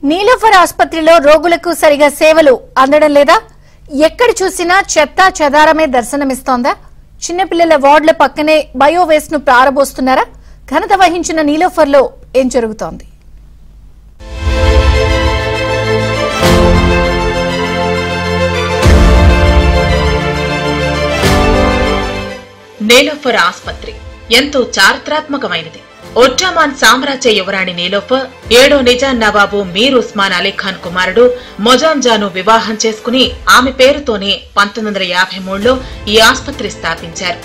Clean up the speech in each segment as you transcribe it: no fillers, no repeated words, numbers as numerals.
నీలోఫర్ ఆసుపత్రిలో రోగులకు సరిగా సేవలు అందడం లేదా? ఎక్కడ చూసినా చెత్త చెదారమే దర్శనమిస్తోందా? చిన్నపిల్లల వార్డుల పక్కనే బయోవేస్ట్ ను ప్రారంభిస్తున్నారా? ఘనత వహించిన నీలోఫర్లో ఏం జరుగుతోంది? నీలోఫర్ ఆసుపత్రి ఎంతో చారిత్రాత్మకమైనది. ఒట్టమాన్ సామ్రాజ్య యువరాణి నీలోఫర్ 7వ నిజాం నవాబు మీర్ ఉస్మాన్ అలీ ఖాన్ కుమారుడు మొజాంజాను వివాహం చేసుకుని ఆమె పేరుతోనే 1953లో ఈ ఆసుపత్రి స్థాపించారు.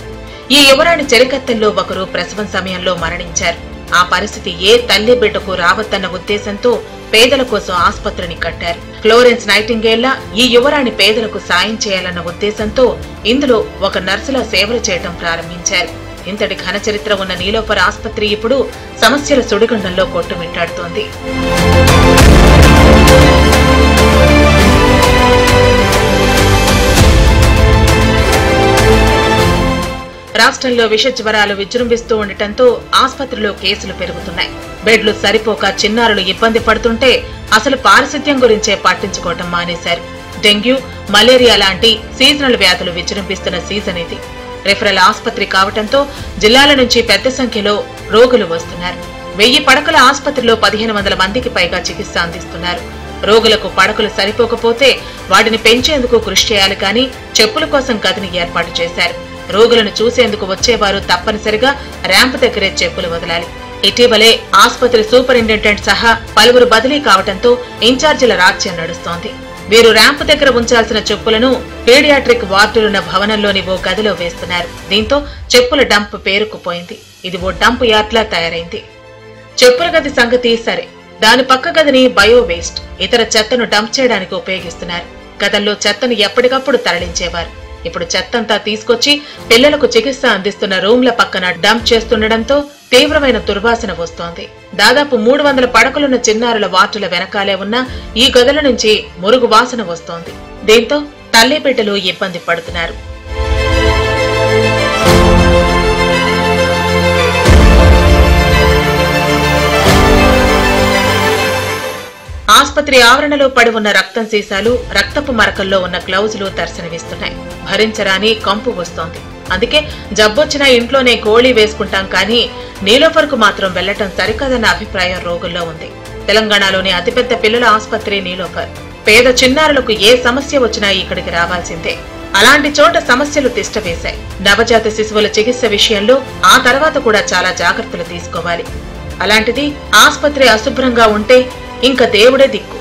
ఈ యువరాణి చెలికత్తెల్లో ఒకరు ప్రసవం సమయంలో మరణించారు. ఆ పరిస్థితి ఏ తల్లి బిడ్డకు రావద్దన్న ఉద్దేశంతో పేదల కోసం ఆసుపత్రిని కట్టారు. ఫ్లోరెన్స్ నైటింగేల్ ఈ యువరాణి పేదలకు సాయం చేయాలన్న ఉద్దేశంతో ఇందులో ఒక నర్సులా సేవలు చేయడం ప్రారంభించారు. ఇంతటి ఘన చరిత్ర ఉన్న నీలోఫర్ ఆసుపత్రి ఇప్పుడు సమస్యల సుడిగుండంలో కొట్టుమిట్టాడుతోంది. రాష్ట్రంలో విష జ్వరాలు విజృంభిస్తూ ఉండటంతో ఆసుపత్రిలో కేసులు పెరుగుతున్నాయి. బెడ్లు సరిపోక చిన్నారులు ఇబ్బంది పడుతుంటే అసలు పారిశుద్ధ్యం గురించే పట్టించుకోవటం మానేశారు. డెంగ్యూ, మలేరియా లాంటి సీజనల్ వ్యాధులు విజృంభిస్తున్న సీజన్ ఇది. రిఫరల్ ఆసుపత్రి కావటంతో జిల్లాల నుంచి పెద్ద సంఖ్యలో రోగులు వస్తున్నారు. 1000 పడకల ఆసుపత్రిలో 1500 మందికి పైగా చికిత్స అందిస్తున్నారు. రోగులకు పడకలు సరిపోకపోతే వాటిని పెంచేందుకు కృషి చేయాలి కానీ చెప్పుల కోసం గదిని ఏర్పాటు చేశారు. రోగులను చూసేందుకు వచ్చేవారు తప్పనిసరిగా ర్యాంప్ దగ్గరే చెప్పులు వదలాలి. ఇటీవలే ఆసుపత్రి సూపరింటెండెంట్ సహా పలువురు బదిలీ కావడంతో ఇన్ఛార్జీల రాజ్యం నడుస్తోంది. వీరు ర్యాంప్ దగ్గర ఉంచాల్సిన చెప్పులను పీడియాట్రిక్ వార్డులున్న భవనంలోని ఓ గదిలో వేస్తున్నారు. దీంతో చెప్పుల డంప్ పేరుకుపోయింది. ఇది ఓ డంప్ యార్డ్లా తయారైంది. చెప్పుల గది సంగతి సరే, దాని పక్క గదిని బయోవేస్ట్, ఇతర చెత్తను డంప్ చేయడానికి ఉపయోగిస్తున్నారు. గదంలో చెత్తను ఎప్పటికప్పుడు తరలించేవారు. ఇప్పుడు చెత్తంతా తీసుకొచ్చి పిల్లలకు చికిత్స అందిస్తున్న రూమ్ల పక్కన డంప్ చేస్తుండటంతో తీవ్రమైన దుర్వాసన వస్తోంది. దాదాపు 300 పడకలున్న చిన్నారుల వార్డుల వెనకాలే ఉన్న ఈ గదుల నుంచి మురుగు వాసన వస్తోంది. దీంతో తల్లి బిడ్డలు ఇబ్బంది పడుతున్నారు. ఆసుపత్రి ఆవరణలో పడి ఉన్న రక్తం సీసాలు, రక్తపు మరకల్లో ఉన్న గ్లౌజులు దర్శనమిస్తున్నాయి. భరించరాని కంపు వస్తోంది. అందుకే జబ్బొచ్చినా ఇంట్లోనే గోళీ వేసుకుంటాం కానీ నీలోఫర్ కు మాత్రం వెళ్లటం సరికాదన్న అభిప్రాయం రోగుల్లో ఉంది. తెలంగాణలోని అతిపెద్ద పిల్లల ఆసుపత్రి నీలోఫర్. పేద చిన్నారులకు ఏ సమస్య వచ్చినా ఇక్కడికి రావాల్సిందే. అలాంటి చోట సమస్యలు తిష్టవేశాయి. నవజాత శిశువుల చికిత్స విషయంలో ఆ తర్వాత కూడా చాలా జాగ్రత్తలు తీసుకోవాలి. అలాంటిది ఆసుపత్రి అశుభ్రంగా ఉంటే ఇంక దేవుడే దిక్కు.